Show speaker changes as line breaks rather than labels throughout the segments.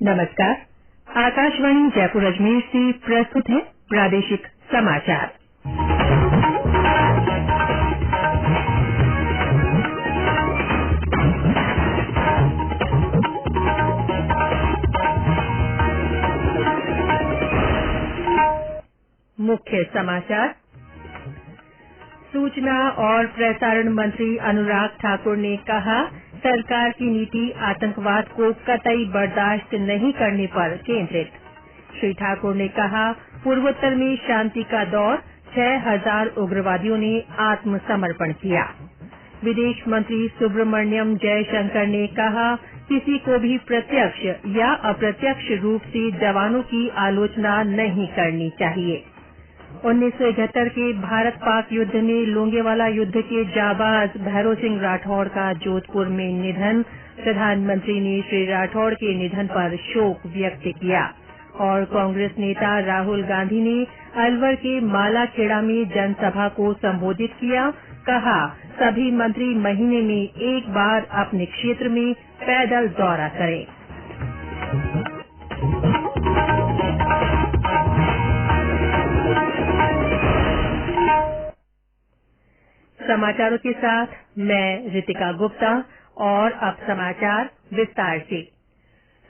नमस्कार। आकाशवाणी जयपुर अजमेर से प्रस्तुत है प्रादेशिक समाचार। मुख्य समाचार। सूचना और प्रसारण मंत्री अनुराग ठाकुर ने कहा, सरकार की नीति आतंकवाद को कतई बर्दाश्त नहीं करने पर केंद्रित। श्री ठाकुर ने कहा, पूर्वोत्तर में शांति का दौर, 6000 उग्रवादियों ने आत्मसमर्पण किया। विदेश मंत्री सुब्रमण्यम जयशंकर ने कहा, किसी को भी प्रत्यक्ष या अप्रत्यक्ष रूप से जवानों की आलोचना नहीं करनी चाहिए। 1971 के भारत पाक युद्ध में लोंगेवाला युद्ध के जाबाज भैरों सिंह राठौड़ का जोधपुर में निधन। प्रधानमंत्री ने श्री राठौड़ के निधन पर शोक व्यक्त किया। और कांग्रेस नेता राहुल गांधी ने अलवर के मालाखेड़ा में जनसभा को संबोधित किया। कहा, सभी मंत्री महीने में एक बार अपने क्षेत्र में पैदल दौरा करें। समाचारों के साथ मैं रितिका गुप्ता। और अब समाचार विस्तार से।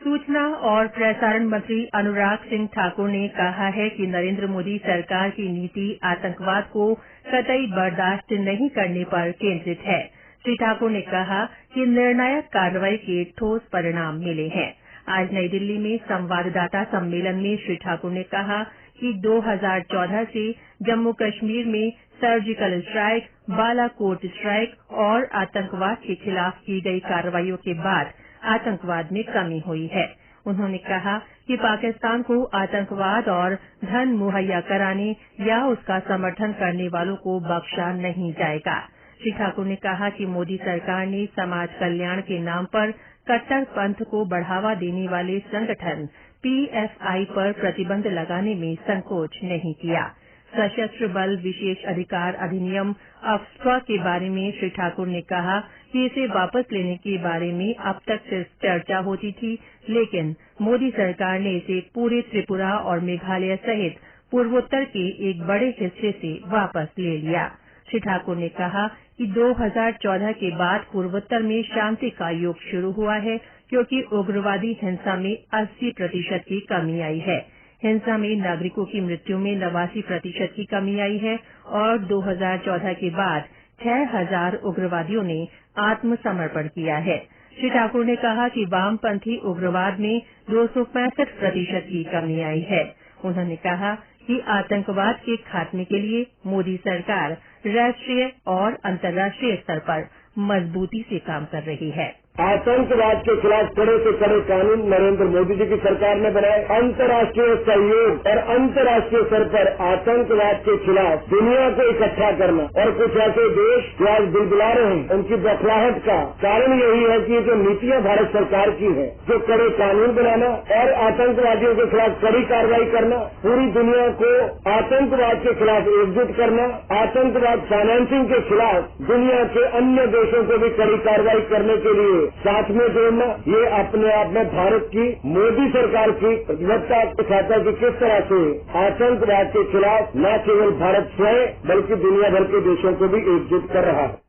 सूचना और प्रसारण मंत्री अनुराग सिंह ठाकुर ने कहा है कि नरेंद्र मोदी सरकार की नीति आतंकवाद को कतई बर्दाश्त नहीं करने पर केंद्रित है। श्री ठाकुर ने कहा कि निर्णायक कार्रवाई के ठोस परिणाम मिले हैं। आज नई दिल्ली में संवाददाता सम्मेलन में श्री ठाकुर ने कहा कि 2014 से जम्मू कश्मीर में सर्जिकल स्ट्राइक, बालाकोट स्ट्राइक और आतंकवाद के खिलाफ की गई कार्रवाइयों के बाद आतंकवाद में कमी हुई है। उन्होंने कहा कि पाकिस्तान को आतंकवाद और धन मुहैया कराने या उसका समर्थन करने वालों को बख्शा नहीं जाएगा। श्री ठाकुर ने कहा कि मोदी सरकार ने समाज कल्याण के नाम पर कट्टरपंथ को बढ़ावा देने वाले संगठन पीएफआई पर प्रतिबंध लगाने में संकोच नहीं किया। सशस्त्र बल विशेष अधिकार अधिनियम अफ्स्पा के बारे में श्री ठाकुर ने कहा कि इसे वापस लेने के बारे में अब तक सिर्फ चर्चा होती थी, लेकिन मोदी सरकार ने इसे पूरे त्रिपुरा और मेघालय सहित पूर्वोत्तर के एक बड़े हिस्से से वापस ले लिया। श्री ठाकुर ने कहा कि 2014 के बाद पूर्वोत्तर में शांति का युग शुरू हुआ है, क्योंकि उग्रवादी हिंसा में 80% की कमी आई है। हिंसा में नागरिकों की मृत्यु में 89% की कमी आई है और 2014 के बाद 6000 उग्रवादियों ने आत्मसमर्पण किया है। श्री ठाकुर ने कहा कि वामपंथी उग्रवाद में 265% की कमी आई है। उन्होंने कहा कि आतंकवाद के खात्मे के लिए मोदी सरकार राष्ट्रीय और अंतर्राष्ट्रीय स्तर पर मजबूती से काम कर रही है।
आतंकवाद के खिलाफ कड़े से कड़े कानून नरेंद्र मोदी जी की सरकार ने बनाए। अंतर्राष्ट्रीय सहयोग और अंतर्राष्ट्रीय स्तर पर आतंकवाद के खिलाफ दुनिया को इकट्ठा करना। और कुछ ऐसे देश जो आज बिलबिला रहे हैं, उनकी बौखलाहट का कारण यही है कि जो नीतियां भारत सरकार की है, जो कड़े कानून बनाना और आतंकवादियों के खिलाफ कड़ी कार्रवाई करना, पूरी दुनिया को आतंकवाद के खिलाफ एकजुट करना, आतंकवाद फाइनेंसिंग के खिलाफ दुनिया के अन्य देशों को भी कड़ी कार्रवाई करने के लिए साथ में जोड़ना, ये अपने आप में भारत की मोदी सरकार की प्रतिबद्धता दिखाता है कि किस तरह से आतंकवाद के खिलाफ न केवल भारत स्वयं बल्कि दुनिया भर के देशों को भी एकजुट कर रहा है।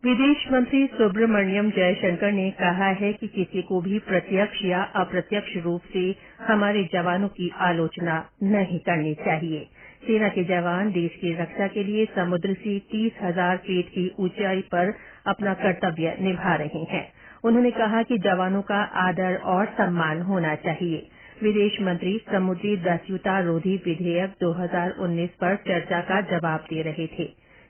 विदेश मंत्री सुब्रमण्यम जयशंकर ने कहा है कि किसी को भी प्रत्यक्ष या अप्रत्यक्ष रूप से हमारे जवानों की आलोचना नहीं करनी चाहिए। सेना के जवान देश की रक्षा के लिए समुद्र से 30,000 फीट की ऊंचाई पर अपना कर्तव्य निभा रहे हैं। उन्होंने कहा कि जवानों का आदर और सम्मान होना चाहिए। विदेश मंत्री समुद्री दस्युता रोधी विधेयक 2019 पर चर्चा का जवाब दे रहे थे।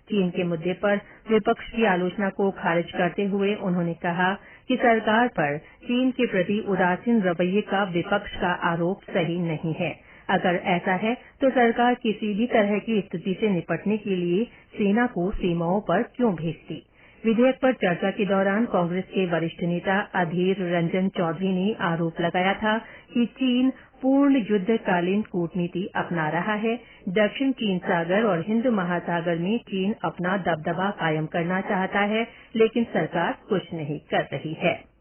चीन के मुद्दे पर विपक्ष की आलोचना को खारिज करते हुए उन्होंने कहा कि सरकार पर चीन के प्रति उदासीन रवैये का विपक्ष का आरोप सही नहीं है। अगर ऐसा है तो सरकार किसी भी तरह की स्थिति से निपटने के लिए सेना को सीमाओं पर क्यों भेजती। विधेयक पर चर्चा के दौरान कांग्रेस के वरिष्ठ नेता अधीर रंजन चौधरी ने आरोप लगाया था कि चीन पूर्ण युद्धकालीन कूटनीति अपना रहा है। दक्षिण चीन सागर और हिंद महासागर में चीन अपना दबदबा कायम करना चाहता है, लेकिन सरकार कुछ नहीं कर रही है।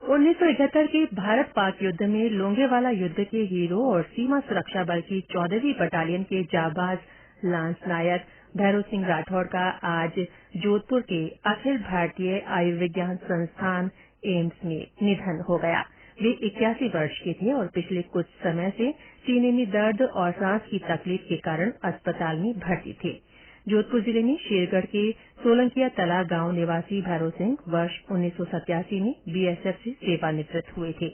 1971 के भारत पाक युद्ध में लोंगेवाला युद्ध के हीरो और सीमा सुरक्षा बल की 14वीं बटालियन के जाबाज लांस नायक भैरव सिंह राठौड़ का आज जोधपुर के अखिल भारतीय आयुर्विज्ञान संस्थान एम्स में निधन हो गया। वे 81 वर्ष के थे और पिछले कुछ समय से सीने में दर्द और सांस की तकलीफ के कारण अस्पताल में भर्ती थे। जोधपुर जिले में शेरगढ़ के सोलंकिया तला गांव निवासी भैरव सिंह वर्ष 1987 में बीएसएफ से सेवानिवृत्त हुए थे।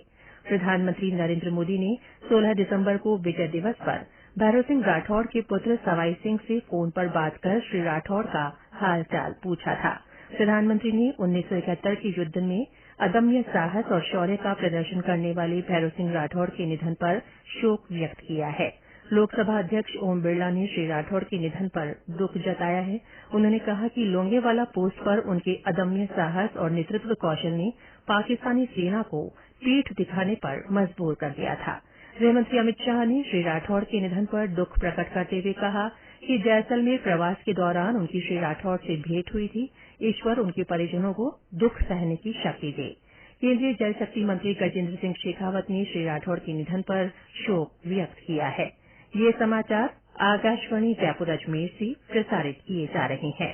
प्रधानमंत्री नरेंद्र मोदी ने 16 दिसंबर को विजय दिवस पर भैरव सिंह राठौड़ के पुत्र सवाई सिंह से फोन पर बात कर श्री राठौड़ का हालचाल पूछा था। प्रधानमंत्री ने 1971 के युद्ध में अदम्य साहस और शौर्य का प्रदर्शन करने वाले भैरव सिंह राठौड़ के निधन पर शोक व्यक्त किया है। लोकसभा अध्यक्ष ओम बिरला ने श्री राठौड़ के निधन पर दुख जताया है। उन्होंने कहा कि लोंगेवाला पोस्ट पर उनके अदम्य साहस और नेतृत्व कौशल ने पाकिस्तानी सेना को पीठ दिखाने पर मजबूर कर दिया था। गृहमंत्री अमित शाह ने श्री राठौड़ के निधन पर दुख प्रकट करते हुए कहा कि जैसलमेर प्रवास के दौरान उनकी श्री राठौड़ से भेंट हुई थी। ईश्वर उनके परिजनों को दुख सहने की शक्ति दे। केंद्रीय जल शक्ति मंत्री गजेंद्र सिंह शेखावत ने श्री राठौड़ के निधन पर शोक व्यक्त किया है। ये समाचार आकाशवाणी जयपुर अजमेर से प्रसारित किए जा रहे हैं।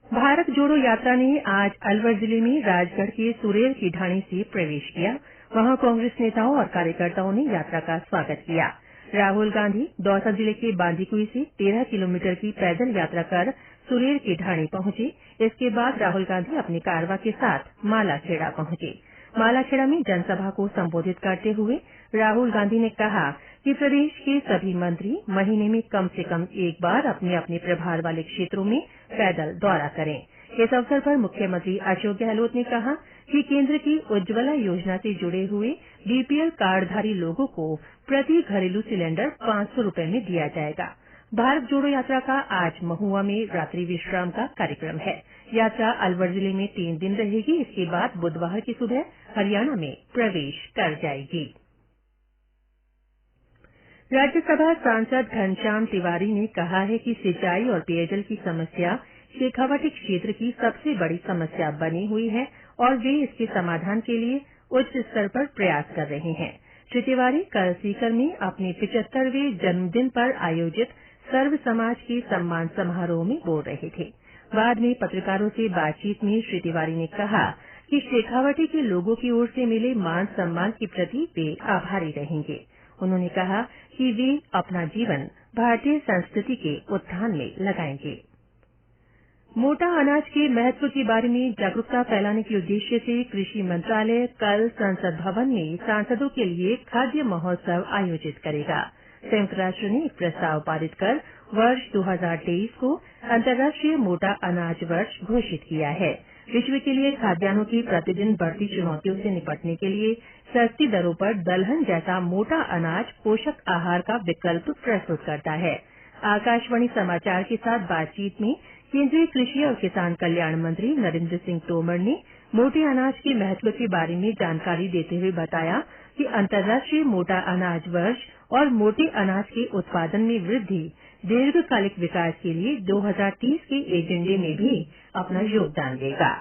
भारत जोड़ो यात्रा ने आज अलवर जिले में राजगढ़ के सुरेर की ढाणी से प्रवेश किया। वहां कांग्रेस नेताओं और कार्यकर्ताओं ने यात्रा का स्वागत किया। राहुल गांधी दौसा जिले के बांदीकुई से 13 किलोमीटर की पैदल यात्रा कर सुरेर की ढाणी पहुंचे। इसके बाद राहुल गांधी अपने कारवा के साथ मालाखेड़ा पहुंचे। मालाखेड़ा में जनसभा को संबोधित करते हुए राहुल गांधी ने कहा कि प्रदेश के सभी मंत्री महीने में कम से कम एक बार अपने अपने प्रभार वाले क्षेत्रों में पैदल दौरा करें। इस अवसर पर मुख्यमंत्री अशोक गहलोत ने कहा कि केंद्र की उज्ज्वला योजना से जुड़े हुए बीपीएल कार्डधारी लोगों को प्रति घरेलू सिलेंडर 500 रूपये में दिया जाएगा। भारत जोड़ो यात्रा का आज महुआ में रात्रि विश्राम का कार्यक्रम है। यात्रा अलवर जिले में 3 दिन रहेगी। इसके बाद बुधवार की सुबह हरियाणा में प्रवेश कर जाएगी। राज्यसभा सांसद घनश्याम तिवारी ने कहा है कि सिंचाई और पेयजल की समस्या शेखावाटी क्षेत्र की सबसे बड़ी समस्या बनी हुई है और वे इसके समाधान के लिए उच्च स्तर पर प्रयास कर रहे हैं। श्री तिवारी कल सीकर में अपने 75वें जन्मदिन पर आयोजित सर्व समाज के सम्मान समारोह में बोल रहे थे। बाद में पत्रकारों से बातचीत में श्री तिवारी ने कहा कि शेखावाटी के लोगों की ओर से मिले मान सम्मान के प्रति वे आभारी रहेंगे। उन्होंने कहा कि वे अपना जीवन भारतीय संस्कृति के उत्थान में लगाएंगे। मोटा अनाज के महत्व के बारे में जागरूकता फैलाने के उद्देश्य से कृषि मंत्रालय कल संसद भवन में सांसदों के लिए खाद्य महोत्सव आयोजित करेगा। संयुक्त राष्ट्र ने एक प्रस्ताव पारित कर वर्ष 2023 को अंतर्राष्ट्रीय मोटा अनाज वर्ष घोषित किया है। विश्व के लिए खाद्यान्नों की प्रतिदिन बढ़ती चुनौतियों से निपटने के लिए सस्ती दरों पर दलहन जैसा मोटा अनाज पोषक आहार का विकल्प प्रस्तुत करता है। आकाशवाणी समाचार के साथ बातचीत में केंद्रीय कृषि और किसान कल्याण मंत्री नरेंद्र सिंह तोमर ने मोटे अनाज के महत्व के बारे में जानकारी देते हुए बताया कि अंतर्राष्ट्रीय मोटा अनाज वर्ष और मोटे अनाज के उत्पादन में वृद्धि दीर्घकालिक विकास के लिए 2030 के एजेंडे में भी अपना योगदान देगा।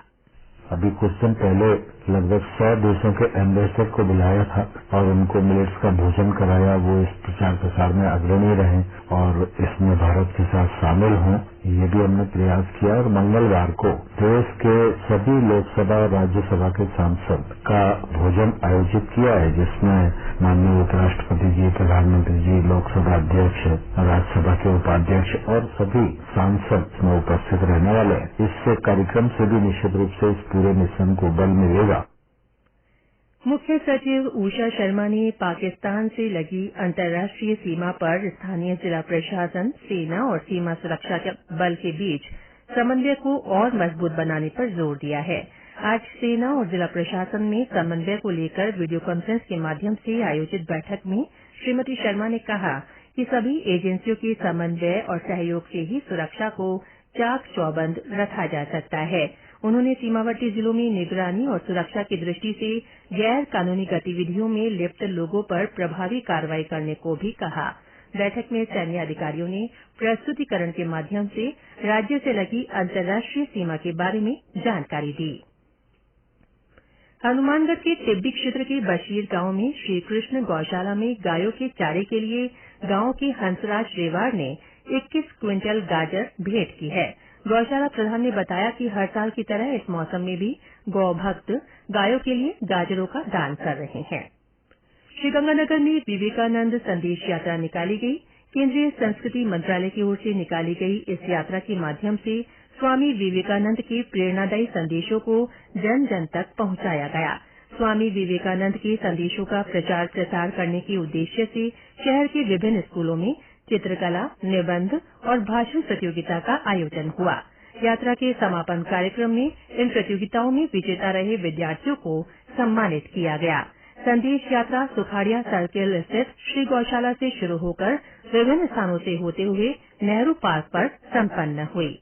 अभी कुछ दिन पहले लगभग 100 देशों के एम्बेसडर को बुलाया था और उनको मिलेट्स का भोजन कराया। वो इस प्रचार प्रसार में अग्रणी रहे और इसमें भारत के साथ शामिल हों, ये भी हमने प्रयास किया। और मंगलवार को देश के सभी लोकसभा और राज्यसभा के सांसद का भोजन आयोजित किया है, जिसमें माननीय उपराष्ट्रपति जी, प्रधानमंत्री जी, लोकसभा अध्यक्ष, राज्यसभा के उपाध्यक्ष और सभी सांसद इसमें उपस्थित रहने वाले हैं। इस कार्यक्रम से भी निश्चित रूप से इस पूरे मिशन को बल मिलेगा।
मुख्य सचिव उषा शर्मा ने पाकिस्तान से लगी अंतर्राष्ट्रीय सीमा पर स्थानीय जिला प्रशासन, सेना और सीमा सुरक्षा बल के बीच समन्वय को और मजबूत बनाने पर जोर दिया है। आज सेना और जिला प्रशासन में समन्वय को लेकर वीडियो कॉन्फ्रेंस के माध्यम से आयोजित बैठक में श्रीमती शर्मा ने कहा कि सभी एजेंसियों के समन्वय और सहयोग से ही सुरक्षा को चाक चौबंद रखा जा सकता है। उन्होंने सीमावर्ती जिलों में निगरानी और सुरक्षा की दृष्टि से गैर कानूनी गतिविधियों में लिप्त लोगों पर प्रभावी कार्रवाई करने को भी कहा। बैठक में सैन्य अधिकारियों ने प्रस्तुतिकरण के माध्यम से राज्य से लगी अंतर्राष्ट्रीय सीमा के बारे में जानकारी दी। हनुमानगढ़ के टिब्बी क्षेत्र के बशीर गांव में श्री कृष्ण गौशाला में गायों के चारे के लिए गांव के हंसराज रेवाड़ ने 21 क्विंटल गाजर भेंट की है। गौशाला प्रधान ने बताया कि हर साल की तरह इस मौसम में भी गौ भक्त गायों के लिए गाजरों का दान कर रहे हैं। श्रीगंगानगर में विवेकानंद संदेश यात्रा निकाली गई। केंद्रीय संस्कृति मंत्रालय की ओर से निकाली गई इस यात्रा के माध्यम से स्वामी विवेकानंद के प्रेरणादायी संदेशों को जन जन तक पहुंचाया गया। स्वामी विवेकानंद के संदेशों का प्रचार प्रसार करने के उद्देश्य से शहर के विभिन्न स्कूलों में चित्रकला, निबंध और भाषण प्रतियोगिता का आयोजन हुआ। यात्रा के समापन कार्यक्रम में इन प्रतियोगिताओं में विजेता रहे विद्यार्थियों को सम्मानित किया गया। संदेश यात्रा सुखाड़िया सर्किल स्थित श्री गौशाला से शुरू होकर विभिन्न स्थानों से होते हुए नेहरू पार्क पर संपन्न हुई।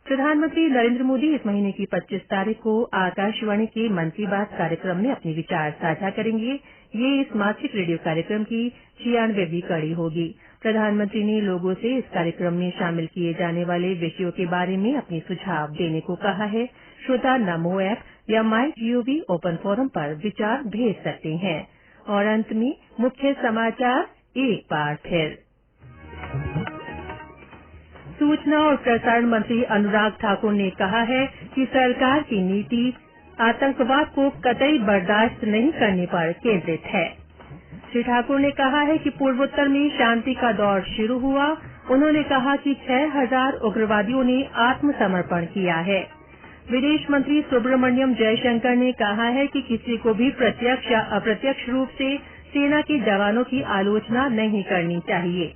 प्रधानमंत्री नरेंद्र मोदी इस महीने की 25 तारीख को आकाशवाणी के मन की बात कार्यक्रम में अपने विचार साझा करेंगे। ये इस मासिक रेडियो कार्यक्रम की 96वीं कड़ी होगी। प्रधानमंत्री ने लोगों से इस कार्यक्रम में शामिल किए जाने वाले विषयों के बारे में अपने सुझाव देने को कहा है। श्रोता नमो ऐप या MyGov ओपन फोरम पर विचार भेज सकते हैं। और अंत में मुख्य समाचार एक बार फिर। सूचना और प्रसारण मंत्री अनुराग ठाकुर ने कहा है कि सरकार की नीति आतंकवाद को कतई बर्दाश्त नहीं करने पर केंद्रित है। श्री ठाकुर ने कहा है कि पूर्वोत्तर में शांति का दौर शुरू हुआ। उन्होंने कहा कि 6000 उग्रवादियों ने आत्मसमर्पण किया है। विदेश मंत्री सुब्रमण्यम जयशंकर ने कहा है कि किसी को भी प्रत्यक्ष या अप्रत्यक्ष रूप से सेना के जवानों की आलोचना नहीं करनी चाहिए।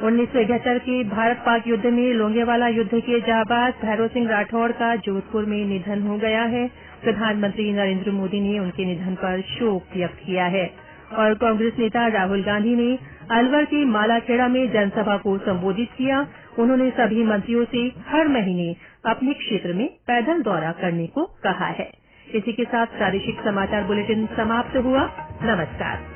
1971 के भारत पाक युद्ध में लोंगेवाला युद्ध के जाबाज भैरव सिंह राठौड़ का जोधपुर में निधन हो गया है। प्रधानमंत्री नरेंद्र मोदी ने उनके निधन पर शोक व्यक्त किया है। और कांग्रेस नेता राहुल गांधी ने अलवर के मालाखेड़ा में जनसभा को संबोधित किया। उन्होंने सभी मंत्रियों से हर महीने अपने क्षेत्र में पैदल दौरा करने को कहा है। इसी के साथ प्रादेशिक समाचार बुलेटिन समाप्त हुआ। नमस्कार।